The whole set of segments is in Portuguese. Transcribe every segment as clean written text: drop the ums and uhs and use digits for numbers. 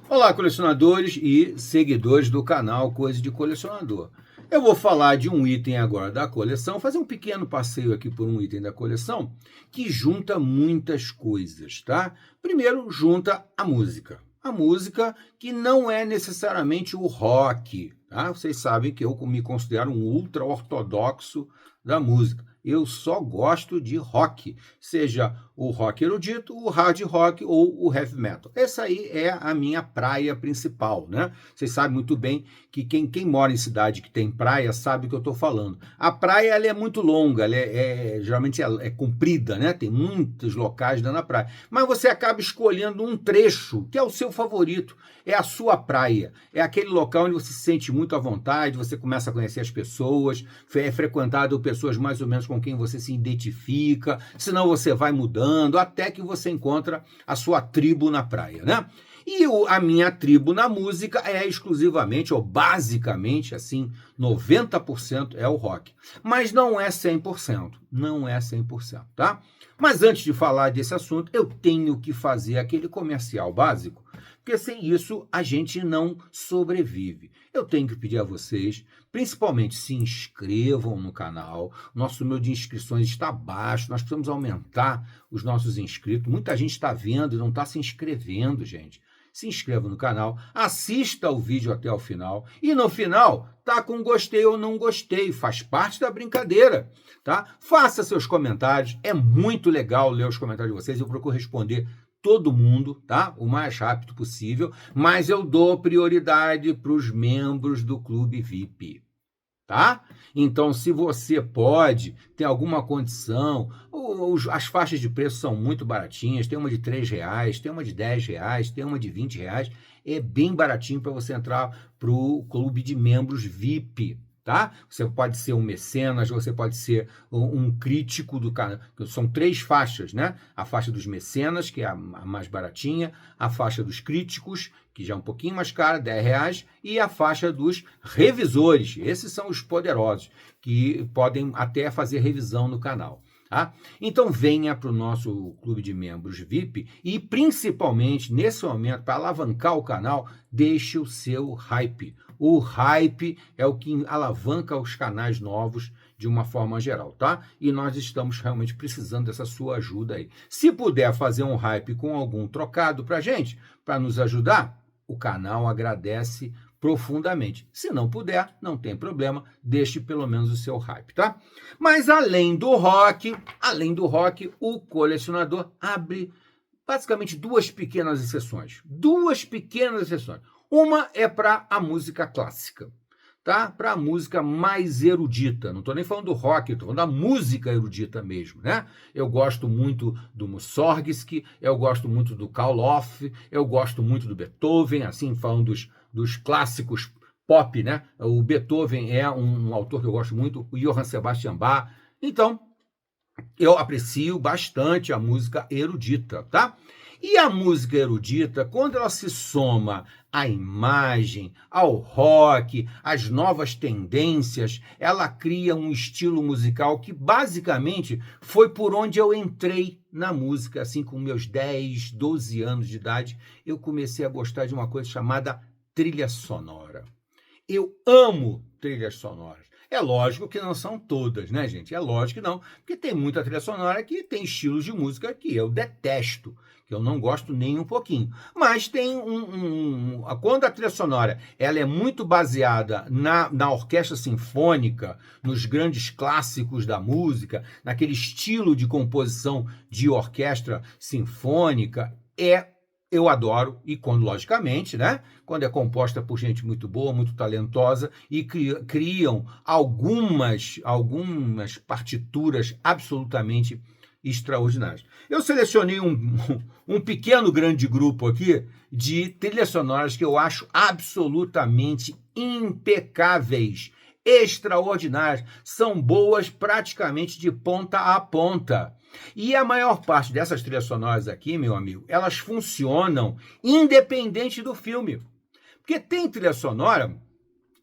Olá, colecionadores e seguidores do canal Coisa de Colecionador. Eu vou falar de um item agora da coleção, fazer um pequeno passeio aqui por um item da coleção que junta muitas coisas, tá? Primeiro, junta a música. A música que não é necessariamente o rock, tá? Vocês sabem que eu me considero um ultra-ortodoxo da música. Eu só gosto de rock, seja o rock erudito, o hard rock ou o heavy metal. Essa aí é a minha praia principal, né? Vocês sabem muito bem que quem mora em cidade que tem praia sabe o que eu estou falando. A praia ela é muito longa, geralmente é comprida, né? Tem muitos locais dentro da praia. Mas você acaba escolhendo um trecho que é o seu favorito, é a sua praia. É aquele local onde você se sente muito à vontade, você começa a conhecer as pessoas, é frequentado por pessoas mais ou menos com quem você se identifica, senão você vai mudando até que você encontra a sua tribo na praia, né? E a minha tribo na música é exclusivamente, ou basicamente, assim, 90% é o rock. Mas não é 100%, não é 100%, tá? Mas antes de falar desse assunto, eu tenho que fazer aquele comercial básico, porque sem isso a gente não sobrevive. Eu tenho que pedir a vocês, principalmente se inscrevam no canal. Nosso número de inscrições está baixo, nós precisamos aumentar os nossos inscritos. Muita gente está vendo e não está se inscrevendo, gente. Se inscreva no canal, assista o vídeo até o final e no final tá com gostei ou não gostei, faz parte da brincadeira, tá? Faça seus comentários, é muito legal ler os comentários de vocês, eu procuro responder todo mundo, tá? O mais rápido possível, mas eu dou prioridade para os membros do Clube VIP. Tá? Então, se você pode, tem alguma condição, as faixas de preço são muito baratinhas, tem uma de R$ 3, tem uma de R$ 10, tem uma de R$ 20, é bem baratinho para você entrar para o clube de membros VIP, tá? Você pode ser um mecenas, você pode ser um crítico do canal, são 3 faixas, né? A faixa dos mecenas, que é a mais baratinha, a faixa dos críticos, que já é um pouquinho mais cara, R$ 10, e a faixa dos revisores. Esses são os poderosos, que podem até fazer revisão no canal. Tá? Então venha para o nosso clube de membros VIP e principalmente nesse momento, para alavancar o canal, deixe o seu hype. O hype é o que alavanca os canais novos de uma forma geral, tá? E nós estamos realmente precisando dessa sua ajuda aí. Se puder fazer um hype com algum trocado para gente, para nos ajudar, o canal agradece profundamente. Se não puder, não tem problema, deixe pelo menos o seu hype, tá? Mas além do rock, o colecionador abre basicamente duas pequenas exceções. Uma é para a música clássica, tá? Para a música mais erudita. Não estou nem falando do rock, estou falando da música erudita mesmo, né? Eu gosto muito do Mussorgsky, eu gosto muito do Karl Orff, eu gosto muito do Beethoven, assim, falando dos clássicos pop, né? O Beethoven é um autor que eu gosto muito, o Johann Sebastian Bach. Então, eu aprecio bastante a música erudita, tá? E a música erudita, quando ela se soma à imagem, ao rock, às novas tendências, ela cria um estilo musical que basicamente foi por onde eu entrei na música, assim, com meus 10, 12 anos de idade, eu comecei a gostar de uma coisa chamada trilha sonora. Eu amo trilhas sonoras. É lógico que não são todas, né, gente? É lógico que não, porque tem muita trilha sonora que tem estilos de música que eu detesto, que eu não gosto nem um pouquinho. Mas tem quando a trilha sonora ela é muito baseada na orquestra sinfônica, nos grandes clássicos da música, naquele estilo de composição de orquestra sinfônica, eu adoro, e quando, logicamente, né? Quando é composta por gente muito boa, muito talentosa, e criam algumas partituras absolutamente extraordinárias. Eu selecionei um pequeno grande grupo aqui de trilhas sonoras que eu acho absolutamente impecáveis, extraordinárias, são boas praticamente de ponta a ponta. E a maior parte dessas trilhas sonoras aqui, meu amigo, elas funcionam independente do filme. Porque tem trilha sonora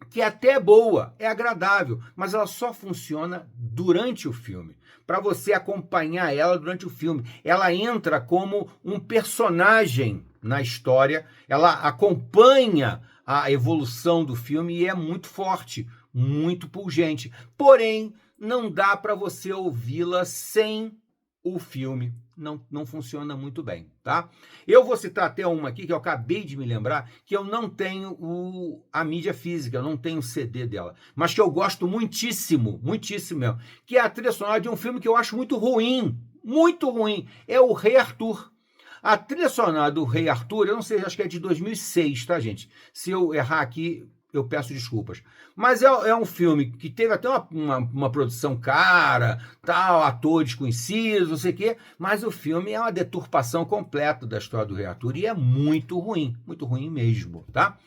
que é até boa, é agradável, mas ela só funciona durante o filme, para você acompanhar ela durante o filme. Ela entra como um personagem na história, ela acompanha a evolução do filme e é muito forte, muito pungente. Porém, não dá para você ouvi-la sem o filme. Não funciona muito bem, tá? Eu vou citar até uma aqui que eu acabei de me lembrar, que eu não tenho a mídia física, eu não tenho o CD dela, mas que eu gosto muitíssimo, muitíssimo mesmo, que é a trilha sonora de um filme que eu acho muito ruim, é o Rei Arthur. A trilha sonora do Rei Arthur, eu não sei, acho que é de 2006, tá, gente? Se eu errar aqui, eu peço desculpas. Mas é um filme que teve até uma produção cara, tal, atores conhecidos, não sei o quê, mas o filme é uma deturpação completa da história do Rei Arthur e é muito ruim mesmo, tá?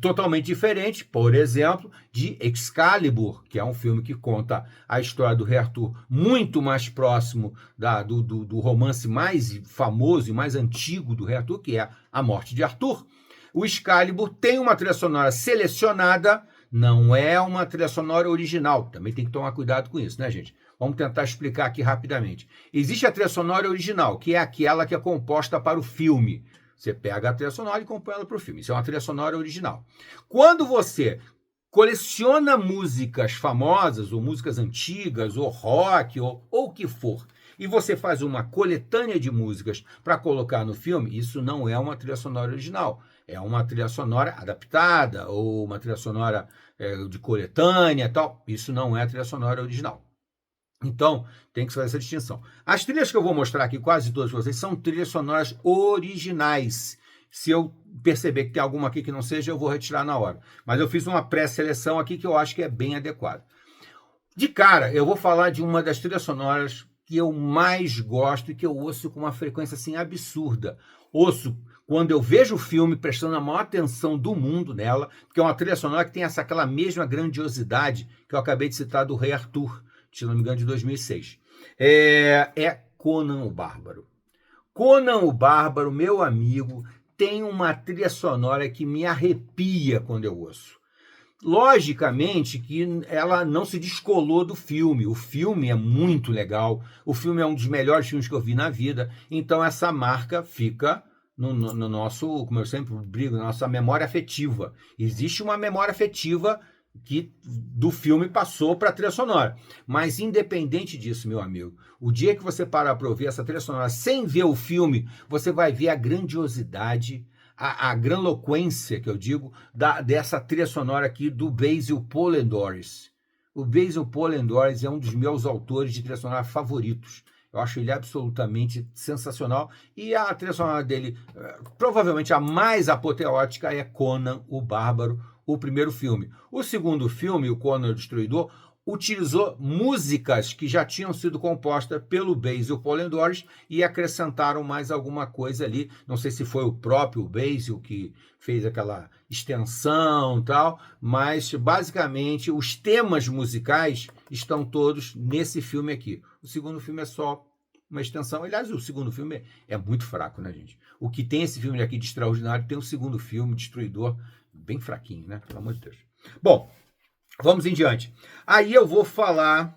Totalmente diferente, por exemplo, de Excalibur, que é um filme que conta a história do Rei Arthur muito mais próximo do romance mais famoso e mais antigo do Rei Arthur, que é A Morte de Arthur. O Excalibur tem uma trilha sonora selecionada, não é uma trilha sonora original. Também tem que tomar cuidado com isso, né, gente? Vamos tentar explicar aqui rapidamente. Existe a trilha sonora original, que é aquela que é composta para o filme. Você pega a trilha sonora e compõe ela para o filme. Isso é uma trilha sonora original. Quando você coleciona músicas famosas, ou músicas antigas, ou rock, ou o que for, e você faz uma coletânea de músicas para colocar no filme, isso não é uma trilha sonora original. É uma trilha sonora adaptada, ou uma trilha sonora de coletânea, tal. Isso não é a trilha sonora original. Então, tem que fazer essa distinção. As trilhas que eu vou mostrar aqui, quase todas vocês, são trilhas sonoras originais. Se eu perceber que tem alguma aqui que não seja, eu vou retirar na hora. Mas eu fiz uma pré-seleção aqui que eu acho que é bem adequada. De cara, eu vou falar de uma das trilhas sonoras que eu mais gosto e que eu ouço com uma frequência assim absurda. Ouço quando eu vejo o filme, prestando a maior atenção do mundo nela, porque é uma trilha sonora que tem aquela mesma grandiosidade que eu acabei de citar do Rei Arthur, se não me engano, de 2006. É Conan o Bárbaro. Conan o Bárbaro, meu amigo, tem uma trilha sonora que me arrepia quando eu ouço. Logicamente que ela não se descolou do filme. O filme é muito legal. O filme é um dos melhores filmes que eu vi na vida. Então essa marca fica no nosso, como eu sempre brigo, na nossa memória afetiva. Existe uma memória afetiva que do filme passou para a trilha sonora. Mas independente disso, meu amigo, o dia que você parar para ouvir essa trilha sonora sem ver o filme, você vai ver a grandiosidade, a granloquência, que eu digo, dessa trilha sonora aqui do Basil Polledouris. O Basil Polledouris é um dos meus autores de trilha sonora favoritos. Eu acho ele absolutamente sensacional. E a trilha sonora dele, provavelmente a mais apoteótica, é Conan o Bárbaro, o primeiro filme. O segundo filme, o Conan o Destruidor, utilizou músicas que já tinham sido compostas pelo Basil Polledouris e acrescentaram mais alguma coisa ali. Não sei se foi o próprio Basil que fez aquela extensão e tal, mas basicamente os temas musicais estão todos nesse filme aqui. O segundo filme é só uma extensão. Aliás, o segundo filme é muito fraco, né, gente? O que tem esse filme aqui de extraordinário tem o segundo filme, Destruidor, bem fraquinho, né? Pelo amor de Deus. Bom, vamos em diante. Aí eu vou falar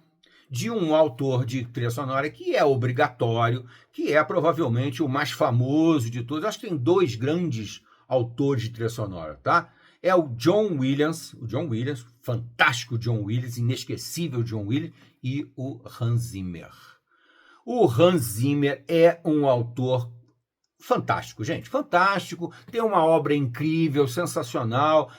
de um autor de trilha sonora que é obrigatório, que é provavelmente o mais famoso de todos. Acho que tem dois grandes autores de trilha sonora, tá? É o John Williams, fantástico John Williams, inesquecível John Williams, e o Hans Zimmer. O Hans Zimmer é um autor fantástico, gente, fantástico, tem uma obra incrível, sensacional.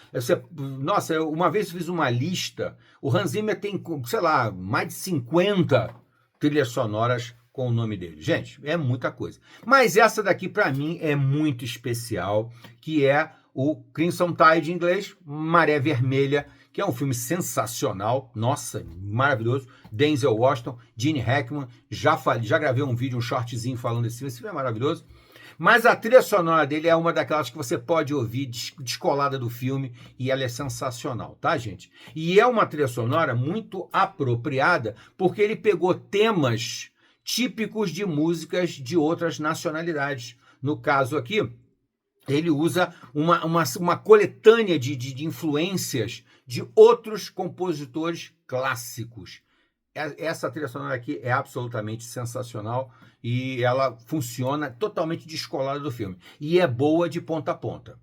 Nossa, uma vez eu fiz uma lista, o Hans Zimmer tem, sei lá, mais de 50 trilhas sonoras com o nome dele. Gente, é muita coisa. Mas essa daqui, para mim, é muito especial, que é o Crimson Tide em inglês, Maré Vermelha, que é um filme sensacional, nossa, maravilhoso. Denzel Washington, Gene Hackman, já gravei um vídeo, um shortzinho falando desse filme, esse filme é maravilhoso. Mas a trilha sonora dele é uma daquelas que você pode ouvir descolada do filme e ela é sensacional, tá, gente? E é uma trilha sonora muito apropriada porque ele pegou temas típicos de músicas de outras nacionalidades. No caso aqui, ele usa uma coletânea de influências de outros compositores clássicos. Essa trilha sonora aqui é absolutamente sensacional e ela funciona totalmente descolada do filme. E é boa de ponta a ponta.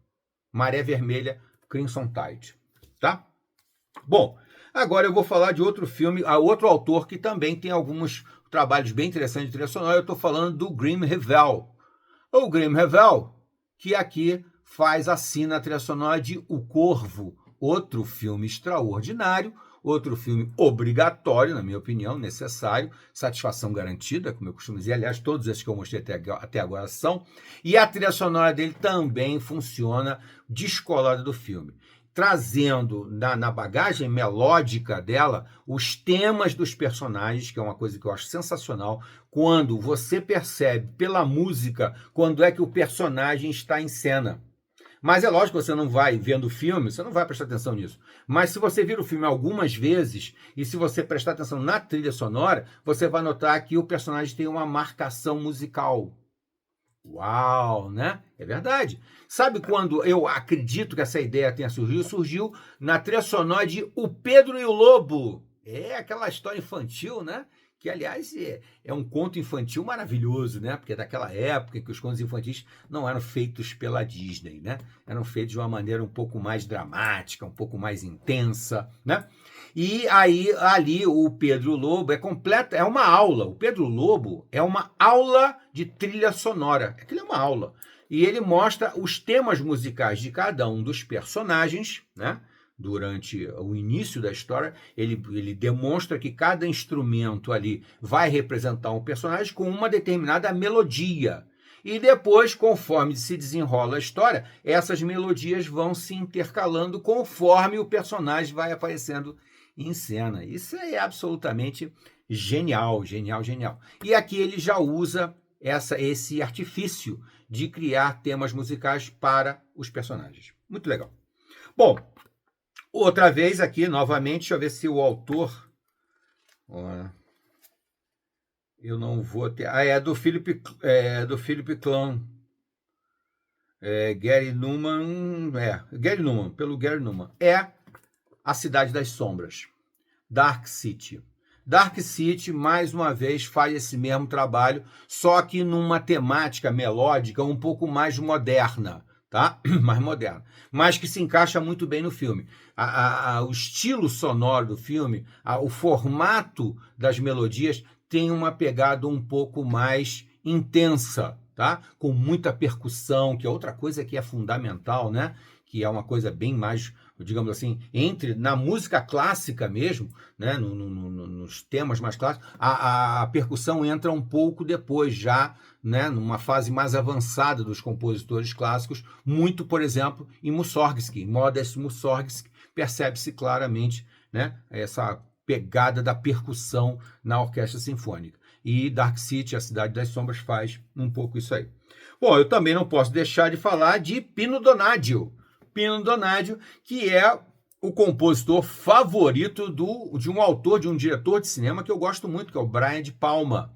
Maré Vermelha, Crimson Tide, tá? Bom, agora eu vou falar de outro filme, outro autor que também tem alguns trabalhos bem interessantes de trilha sonora. Eu estou falando do Grim Revell. O Grim Revell, que aqui assina a trilha sonora de O Corvo, outro filme extraordinário, outro filme obrigatório, na minha opinião, necessário, satisfação garantida, como eu costumo dizer. Aliás, todos esses que eu mostrei até agora são. E a trilha sonora dele também funciona descolada do filme, trazendo na bagagem melódica dela os temas dos personagens, que é uma coisa que eu acho sensacional, quando você percebe pela música quando é que o personagem está em cena. Mas é lógico que você não vai vendo o filme, você não vai prestar atenção nisso. Mas se você vir o filme algumas vezes, e se você prestar atenção na trilha sonora, você vai notar que o personagem tem uma marcação musical. Uau, né? É verdade. Sabe quando eu acredito que essa ideia tenha surgido? Surgiu na trilha sonora de O Pedro e o Lobo. É aquela história infantil, né? Que, aliás, é um conto infantil maravilhoso, né? Porque é daquela época em que os contos infantis não eram feitos pela Disney, né? Eram feitos de uma maneira um pouco mais dramática, um pouco mais intensa, né? E aí, ali, o Pedro Lobo é uma aula. O Pedro Lobo é uma aula de trilha sonora. Aquilo é uma aula. E ele mostra os temas musicais de cada um dos personagens, né? Durante o início da história, ele demonstra que cada instrumento ali vai representar um personagem com uma determinada melodia. E depois, conforme se desenrola a história, essas melodias vão se intercalando conforme o personagem vai aparecendo em cena. Isso é absolutamente genial, genial, genial. E aqui ele já usa esse artifício de criar temas musicais para os personagens. Muito legal. Bom, outra vez aqui, novamente, deixa eu ver se o autor... Eu não vou ter... é do Philip Clan. Gary Numan... Gary Numan, pelo Gary Numan. É A Cidade das Sombras. Dark City. Dark City, mais uma vez, faz esse mesmo trabalho, só que numa temática melódica um pouco mais moderna, tá? Mais moderna, mas que se encaixa muito bem no filme. O estilo sonoro do filme, o formato das melodias tem uma pegada um pouco mais intensa, tá? Com muita percussão, que é outra coisa que é fundamental, né? Que é uma coisa bem mais, digamos assim, na música clássica mesmo, né? Nos temas mais clássicos, a percussão entra um pouco depois, já, né? Numa fase mais avançada dos compositores clássicos, muito, por exemplo, em Mussorgsky, Modest Mussorgsky, percebe-se claramente, né? Essa pegada da percussão na orquestra sinfônica. E Dark City, A Cidade das Sombras, faz um pouco isso aí. Bom, eu também não posso deixar de falar de Pino Donaggio. Pino Donaggio, que é o compositor favorito de um autor, de um diretor de cinema que eu gosto muito, que é o Brian De Palma.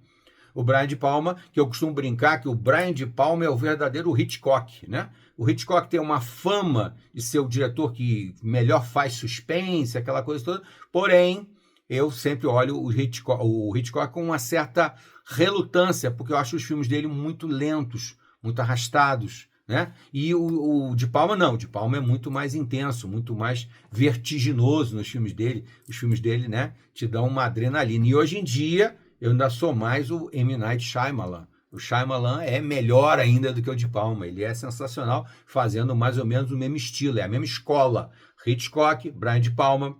O Brian De Palma, que eu costumo brincar que o Brian De Palma é o verdadeiro Hitchcock, né? O Hitchcock tem uma fama de ser o diretor que melhor faz suspense, aquela coisa toda, porém, eu sempre olho o Hitchcock com uma certa relutância, porque eu acho os filmes dele muito lentos, muito arrastados, né? E o De Palma não, o De Palma é muito mais intenso, muito mais vertiginoso nos filmes dele. Os filmes dele, né, te dão uma adrenalina. E hoje em dia, eu ainda sou mais o M. Night Shyamalan. O Shyamalan é melhor ainda do que o De Palma. Ele é sensacional, fazendo mais ou menos o mesmo estilo, é a mesma escola. Hitchcock, Brian De Palma,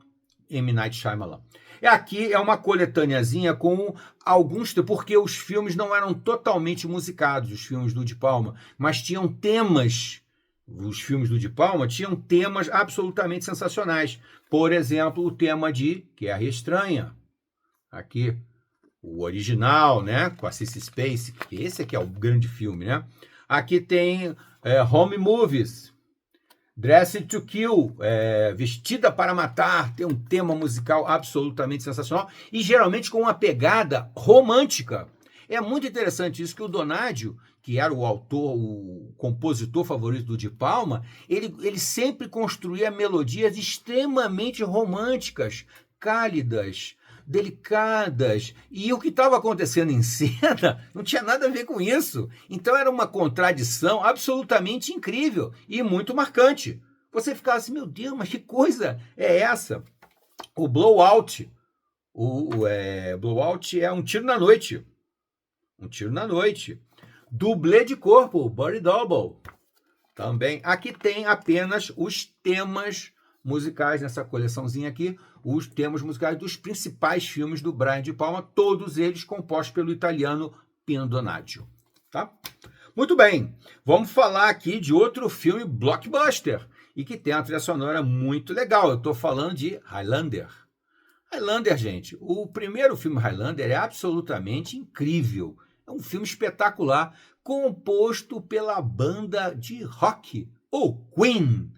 M. Night Shyamalan. Aqui é uma coletâneazinha com alguns, porque os filmes não eram totalmente musicados, os filmes do De Palma, mas tinham temas, os filmes do De Palma tinham temas absolutamente sensacionais. Por exemplo, o tema de Guerra Estranha, aqui, o original, né, com a Sissy Spacek, esse aqui é o grande filme, né? Aqui tem Home Movies, Dressed to Kill, Vestida para Matar, tem um tema musical absolutamente sensacional e geralmente com uma pegada romântica. É muito interessante isso, que o Donaggio, que era o autor, o compositor favorito do De Palma, ele sempre construía melodias extremamente românticas, cálidas, delicadas. E o que estava acontecendo em cena não tinha nada a ver com isso. Então era uma contradição absolutamente incrível e muito marcante. Você ficava assim, meu Deus, mas que coisa é essa? O Blowout. Blowout é um tiro na noite. Um tiro na noite. Dublê de corpo, Body Double. Também. Aqui tem apenas os temas musicais nessa coleçãozinha aqui, os temas musicais dos principais filmes do Brian De Palma, todos eles compostos pelo italiano Pino Donaggio, tá? Muito bem, vamos falar aqui de outro filme blockbuster e que tem uma trilha sonora muito legal. Eu estou falando de Highlander. Highlander, gente, o primeiro filme Highlander é absolutamente incrível. É um filme espetacular, composto pela banda de rock, o Queen.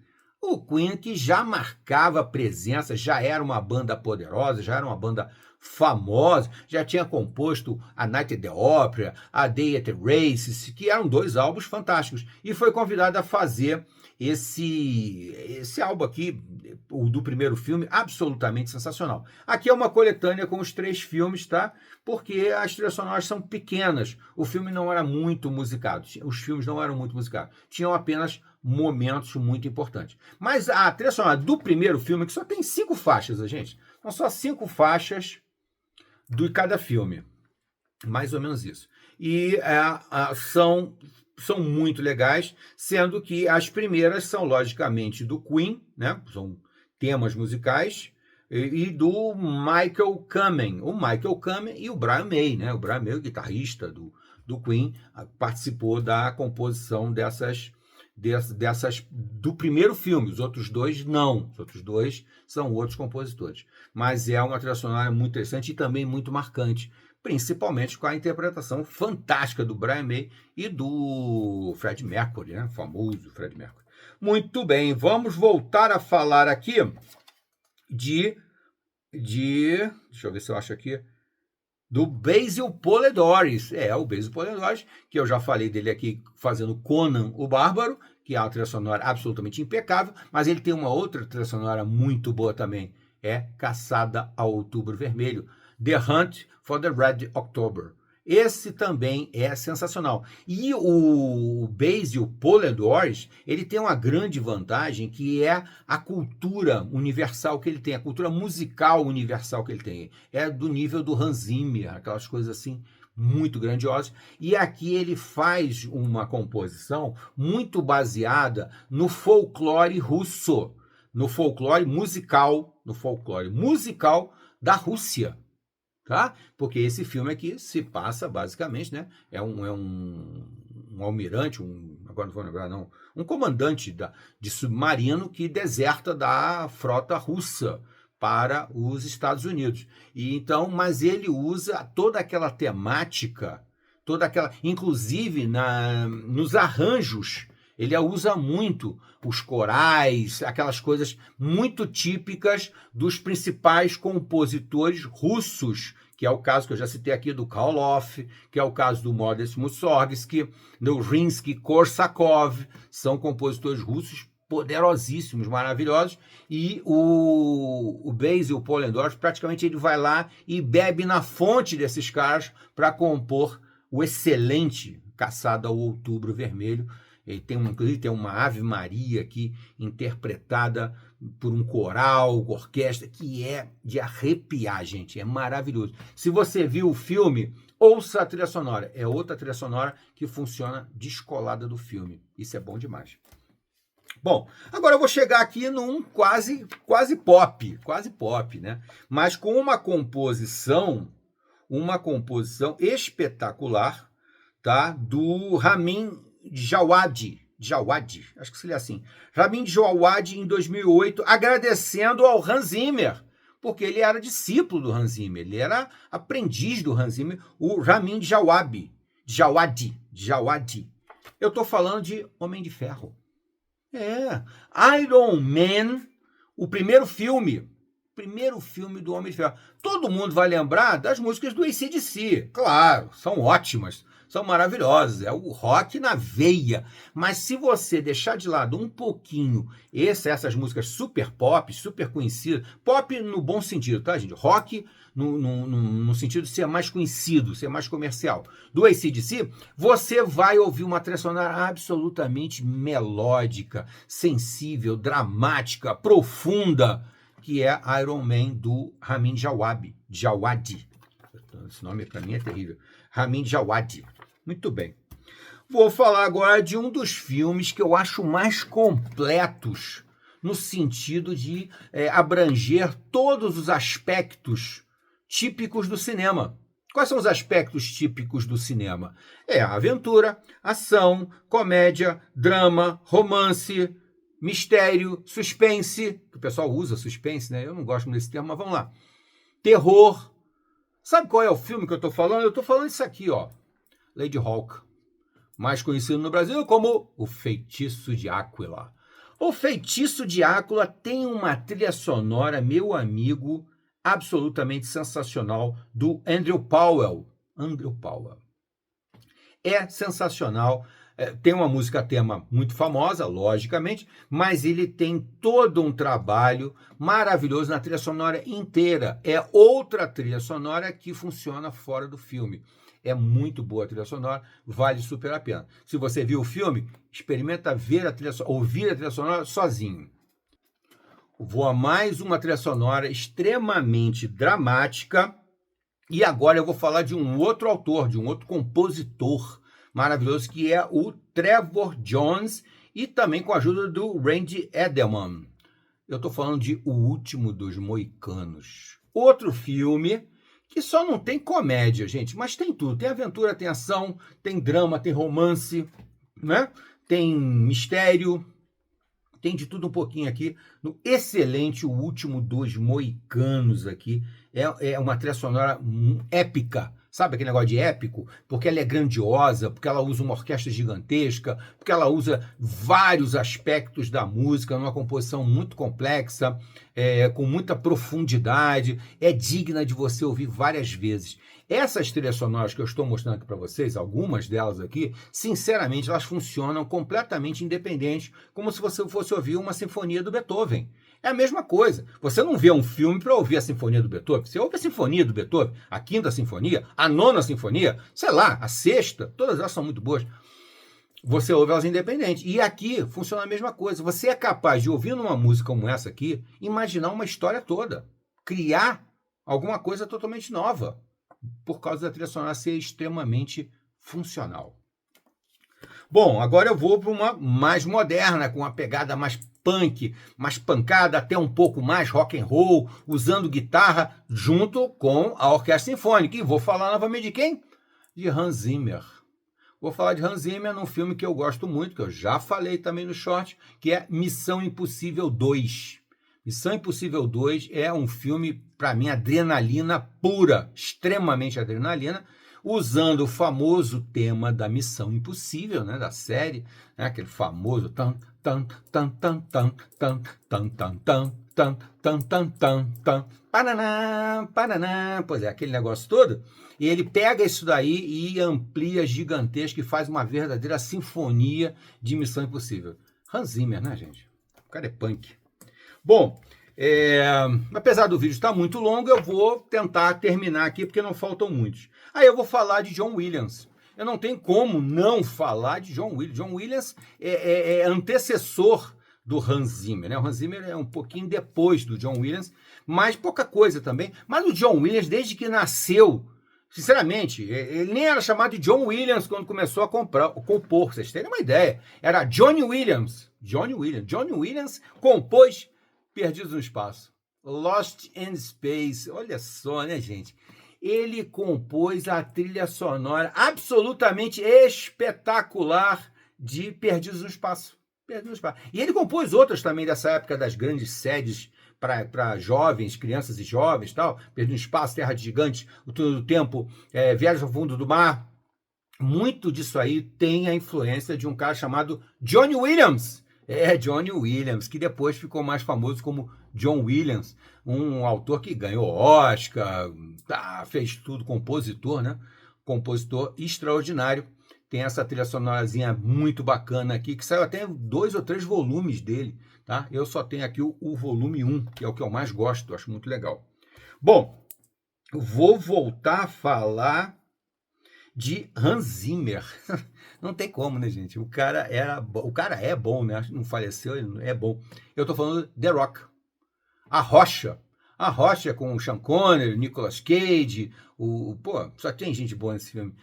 O Queen, que já marcava presença, já era uma banda poderosa, já era uma banda famosa, já tinha composto a Night at the Opera, a Day at the Races, que eram 2 álbuns fantásticos, e foi convidado a fazer esse álbum aqui, o do primeiro filme, absolutamente sensacional. Aqui é uma coletânea com os 3 filmes, tá? Porque as trilhas sonoras são pequenas. O filme não era muito musicado. Os filmes não eram muito musicados. Tinham apenas momentos muito importantes. Mas a trilha sonora do primeiro filme, que só tem 5 faixas, gente. São só 5 faixas de cada filme. Mais ou menos isso. E são muito legais, sendo que as primeiras são, logicamente, do Queen, né? São temas musicais, e do Michael Kamen. O Michael Kamen e o Brian May, né? O Brian May, o guitarrista do Queen, participou da composição dessas do primeiro filme. Os outros 2 não. Os outros 2 são outros compositores. Mas é uma trilha sonora muito interessante e também muito marcante, principalmente com a interpretação fantástica do Brian May e do Fred Mercury, né? O famoso Fred Mercury. Muito bem, vamos voltar a falar aqui deixa eu ver se eu acho aqui, do Basil Poledouris. O Basil Poledouris, que eu já falei dele aqui fazendo Conan o Bárbaro, que é uma trilha sonora absolutamente impecável, mas ele tem uma outra trilha sonora muito boa também, Caçada ao Outubro Vermelho, The Hunt for the Red October. Esse também é sensacional. E o Basil Poledouris, ele tem uma grande vantagem, que é a cultura universal que ele tem, a cultura musical universal que ele tem. É do nível do Hans Zimmer, aquelas coisas assim muito grandiosas. E aqui ele faz uma composição muito baseada no folclore russo, no folclore musical da Rússia. Tá? Porque esse filme aqui se passa basicamente, né? É um almirante, agora não vou lembrar, não, um comandante de submarino que deserta da frota russa para os Estados Unidos. E então, mas ele usa toda aquela temática, inclusive nos arranjos, ele usa muito os corais, aquelas coisas muito típicas dos principais compositores russos, que é o caso que eu já citei aqui do Koloff, que é o caso do Modest Mussorgsky, do Rimsky-Korsakov, são compositores russos poderosíssimos, maravilhosos, e o Basil Poledouris, praticamente ele vai lá e bebe na fonte desses caras para compor o excelente Caçada ao Outubro Vermelho. Ele inclusive tem uma Ave Maria aqui, interpretada por um coral, orquestra, que é de arrepiar, gente. É maravilhoso. Se você viu o filme, ouça a trilha sonora. É outra trilha sonora que funciona descolada do filme. Isso é bom demais. Bom, agora eu vou chegar aqui num quase pop, né? Mas com uma composição espetacular, tá? Do Ramin Djawadi, acho que seria assim. Ramin Djawadi, em 2008, agradecendo ao Hans Zimmer, porque ele era discípulo do Hans Zimmer, ele era aprendiz do Hans Zimmer, o Ramin Djawadi. Eu estou falando de Homem de Ferro. Iron Man, o primeiro filme do Homem de Ferro. Todo mundo vai lembrar das músicas do AC/DC. Claro, são ótimas, são maravilhosas, é o rock na veia. Mas se você deixar de lado um pouquinho essas músicas super pop, super conhecidas, pop no bom sentido, tá, gente? Rock no sentido de ser mais conhecido, ser mais comercial, do AC/DC, você vai ouvir uma trilha sonora absolutamente melódica, sensível, dramática, profunda, que é Iron Man do Ramin Djawadi. Esse nome para mim é terrível. Ramin Djawadi. Muito bem. Vou falar agora de um dos filmes que eu acho mais completos no sentido de abranger todos os aspectos típicos do cinema. Quais são os aspectos típicos do cinema? Aventura, ação, comédia, drama, romance, mistério, suspense, que o pessoal usa suspense, né? Eu não gosto muito desse termo, mas vamos lá. Terror. Sabe qual é o filme que eu estou falando? Eu estou falando isso aqui, ó. Lady Hawk. Mais conhecido no Brasil como O Feitiço de Áquila. O Feitiço de Áquila tem uma trilha sonora, meu amigo, absolutamente sensacional, do Andrew Powell. É sensacional. Tem uma música tema muito famosa, logicamente, mas ele tem todo um trabalho maravilhoso na trilha sonora inteira. É outra trilha sonora que funciona fora do filme. É muito boa a trilha sonora, vale super a pena. Se você viu o filme, experimenta ouvir a trilha sonora sozinho. Vou a mais uma trilha sonora extremamente dramática. E agora eu vou falar de um outro autor, de um outro compositor maravilhoso, que é o Trevor Jones, e também com a ajuda do Randy Edelman. Eu estou falando de O Último dos Moicanos. Outro filme que só não tem comédia, gente, mas tem tudo. Tem aventura, tem ação, tem drama, tem romance, né? Tem mistério, tem de tudo um pouquinho aqui no excelente O Último dos Moicanos aqui. É uma trilha sonora épica. Sabe aquele negócio de épico? Porque ela é grandiosa, porque ela usa uma orquestra gigantesca, porque ela usa vários aspectos da música numa composição muito complexa, com muita profundidade, é digna de você ouvir várias vezes. Essas trilhas sonoras que eu estou mostrando aqui para vocês, algumas delas aqui, sinceramente, elas funcionam completamente independentes, como se você fosse ouvir uma sinfonia do Beethoven. É a mesma coisa. Você não vê um filme para ouvir a sinfonia do Beethoven. Você ouve a sinfonia do Beethoven, a quinta sinfonia, a nona sinfonia, sei lá, a sexta, todas elas são muito boas. Você ouve elas independentes. E aqui funciona a mesma coisa. Você é capaz de ouvir numa música como essa aqui, imaginar uma história toda, criar alguma coisa totalmente nova, por causa da trilha sonora ser extremamente funcional. Bom, agora eu vou para uma mais moderna, com uma pegada mais punk, mais pancada, até um pouco mais rock and roll, usando guitarra junto com a orquestra sinfônica. E vou falar novamente de quem? De Hans Zimmer. Vou falar de Hans Zimmer num filme que eu gosto muito, que eu já falei também no short, que é Missão Impossível 2. Missão Impossível 2 é um filme, para mim, adrenalina pura, extremamente adrenalina, usando o famoso tema da Missão Impossível, né, da série, né, aquele famoso tan tan tan tan tan tan tan tan tan tan tan tan tan tan paraná, paraná, pois é, aquele negócio todo, e ele pega isso daí e amplia gigantesco e faz uma verdadeira sinfonia de Missão Impossível. Hans Zimmer, né, gente? O cara é punk. Bom, apesar do vídeo estar muito longo, eu vou tentar terminar aqui, porque não faltam muitos. Aí eu vou falar de John Williams. Eu não tenho como não falar de John Williams. John Williams é antecessor do Hans Zimmer, né? O Hans Zimmer é um pouquinho depois do John Williams, mas pouca coisa também. Mas o John Williams, desde que nasceu, sinceramente, ele nem era chamado de John Williams quando começou a compor, vocês terem uma ideia. Era Johnny Williams. Johnny Williams compôs Perdidos no Espaço, Lost in Space. Olha só, né, gente? Ele compôs a trilha sonora absolutamente espetacular de Perdidos no Espaço. E ele compôs outras também dessa época das grandes sedes para jovens, crianças e jovens, tal. Perdidos no Espaço, Terra de Gigantes, O Túnel do Tempo, Viagem ao Fundo do Mar. Muito disso aí tem a influência de um cara chamado Johnny Williams. Johnny Williams, que depois ficou mais famoso como John Williams, um autor que ganhou Oscar, fez tudo, compositor, né? Compositor extraordinário. Tem essa trilha sonorazinha muito bacana aqui, que saiu até 2 ou 3 volumes dele, tá? Eu só tenho aqui o volume 1, que é o que eu mais gosto, acho muito legal. Bom, vou voltar a falar de Hans Zimmer. Não tem como, né, gente? O cara é bom, né? Não faleceu, ele é bom. Eu tô falando The Rock. A Rocha. A Rocha com o Sean Connery, Nicolas Cage, pô, só tem gente boa nesse filme.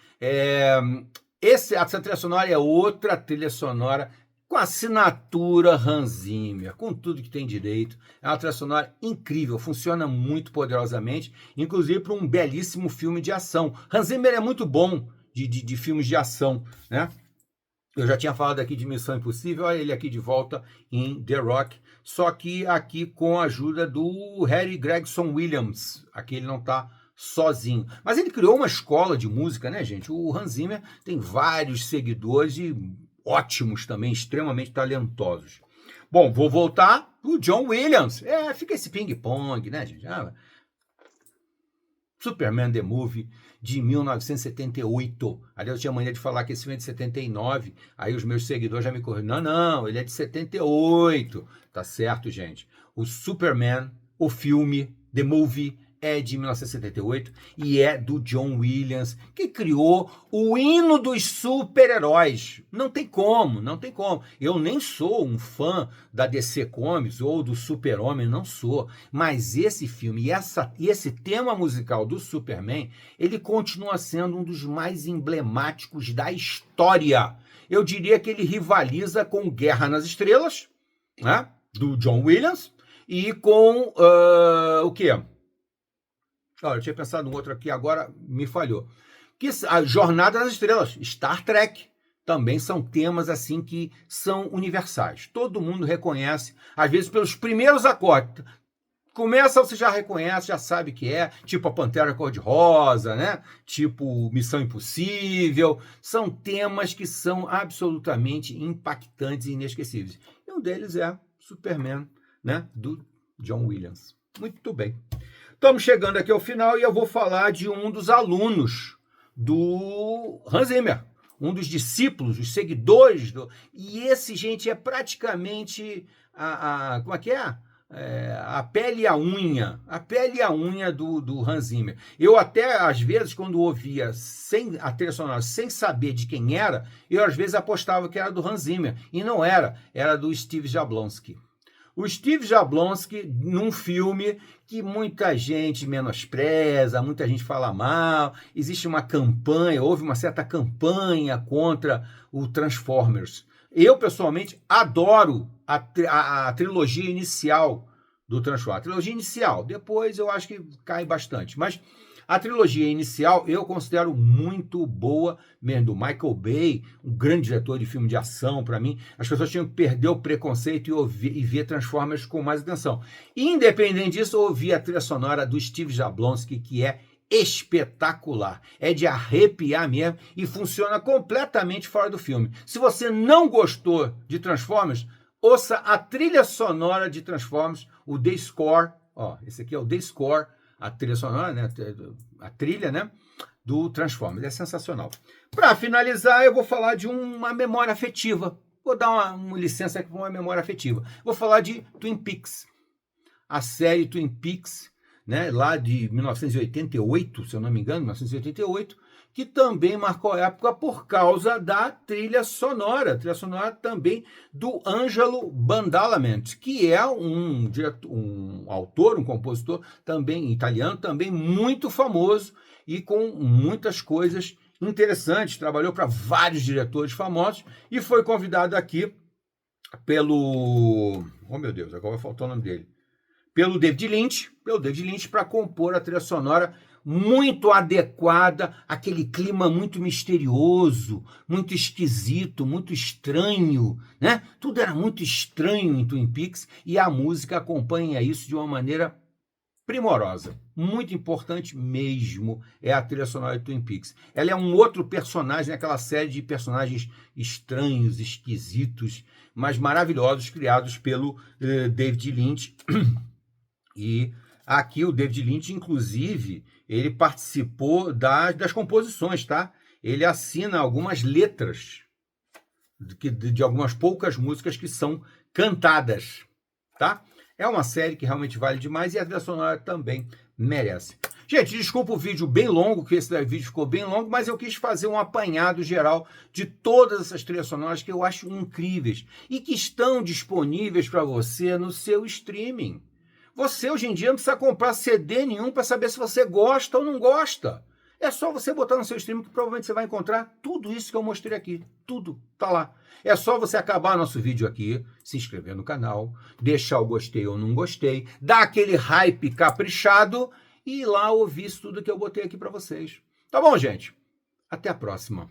Essa trilha sonora é outra trilha sonora com assinatura Hans Zimmer, com tudo que tem direito. É uma trilha sonora incrível, funciona muito poderosamente, inclusive para um belíssimo filme de ação. Hans Zimmer é muito bom de filmes de ação, né? Eu já tinha falado aqui de Missão Impossível, olha ele aqui de volta em The Rock, só que aqui com a ajuda do Harry Gregson Williams. Aqui ele não está sozinho. Mas ele criou uma escola de música, né, gente? O Hans Zimmer tem vários seguidores e ótimos também, extremamente talentosos. Bom, vou voltar pro John Williams. Fica esse ping-pong, né, gente? Superman The Movie, de 1978. Aliás, eu tinha mania de falar que esse filme é de 79. Aí os meus seguidores já me corrigiram. Não, ele é de 78. Tá certo, gente. O Superman, o filme, The Movie, é de 1978 e é do John Williams, que criou o hino dos super-heróis. Não tem como, não tem como. Eu nem sou um fã da DC Comics ou do Super-Homem, não sou. Mas esse filme e esse tema musical do Superman, ele continua sendo um dos mais emblemáticos da história. Eu diria que ele rivaliza com Guerra nas Estrelas, né, do John Williams, e com o quê? Olha, eu tinha pensado no outro aqui, agora me falhou. Que a Jornada nas Estrelas, Star Trek, também são temas assim que são universais. Todo mundo reconhece, às vezes pelos primeiros acordes. Começa, você já reconhece, já sabe que é, tipo a Pantera Cor-de-Rosa, né? Tipo Missão Impossível. São temas que são absolutamente impactantes e inesquecíveis. E um deles é Superman, né? Do John Williams. Muito bem. Estamos chegando aqui ao final e eu vou falar de um dos alunos do Hans Zimmer, um dos discípulos, os seguidores E esse, gente, é praticamente como é que é? A pele e a unha do Hans Zimmer. Eu até, às vezes, quando ouvia a trilha sonora sem saber de quem era, eu às vezes apostava que era do Hans Zimmer, e não era, era do Steve Jablonsky. O Steve Jablonsky, num filme que muita gente menospreza, muita gente fala mal, existe uma campanha, houve uma certa campanha contra o Transformers. Eu, pessoalmente, adoro a trilogia inicial do Transformers. A trilogia inicial, depois eu acho que cai bastante, mas a trilogia inicial eu considero muito boa mesmo, do Michael Bay, um grande diretor de filme de ação para mim. As pessoas tinham que perder o preconceito e ver Transformers com mais atenção. Independente disso, eu ouvi a trilha sonora do Steve Jablonsky, que é espetacular. É de arrepiar mesmo e funciona completamente fora do filme. Se você não gostou de Transformers, ouça a trilha sonora de Transformers, o The Score. Esse aqui é o The Score, a trilha sonora, né? A trilha, né? Do Transformers. É sensacional. Para finalizar, eu vou falar de uma memória afetiva. Vou dar uma licença aqui para uma memória afetiva. Vou falar de Twin Peaks. A série Twin Peaks, né? Lá de 1988, se eu não me engano, 1988, que também marcou a época por causa da trilha sonora também do Angelo Badalamenti, que é um autor, um compositor também italiano, também muito famoso e com muitas coisas interessantes. Trabalhou para vários diretores famosos e foi convidado aqui pelo... Oh, meu Deus, agora vai faltar o nome dele. Pelo David Lynch para compor a trilha sonora muito adequada, aquele clima muito misterioso, muito esquisito, muito estranho, né? Tudo era muito estranho em Twin Peaks e a música acompanha isso de uma maneira primorosa. Muito importante mesmo é a trilha sonora de Twin Peaks. Ela é um outro personagem, aquela série de personagens estranhos, esquisitos, mas maravilhosos, criados pelo David Lynch. E aqui o David Lynch, inclusive, ele participou das composições, tá? Ele assina algumas letras de algumas poucas músicas que são cantadas, tá? É uma série que realmente vale demais e a trilha sonora também merece. Gente, desculpa o vídeo bem longo, que esse vídeo ficou bem longo, mas eu quis fazer um apanhado geral de todas essas trilhas sonoras que eu acho incríveis e que estão disponíveis para você no seu streaming. Você, hoje em dia, não precisa comprar CD nenhum para saber se você gosta ou não gosta. É só você botar no seu streaming que provavelmente você vai encontrar tudo isso que eu mostrei aqui. Tudo tá lá. É só você acabar nosso vídeo aqui, se inscrever no canal, deixar o gostei ou não gostei, dar aquele hype caprichado e ir lá ouvir isso tudo que eu botei aqui para vocês. Tá bom, gente? Até a próxima.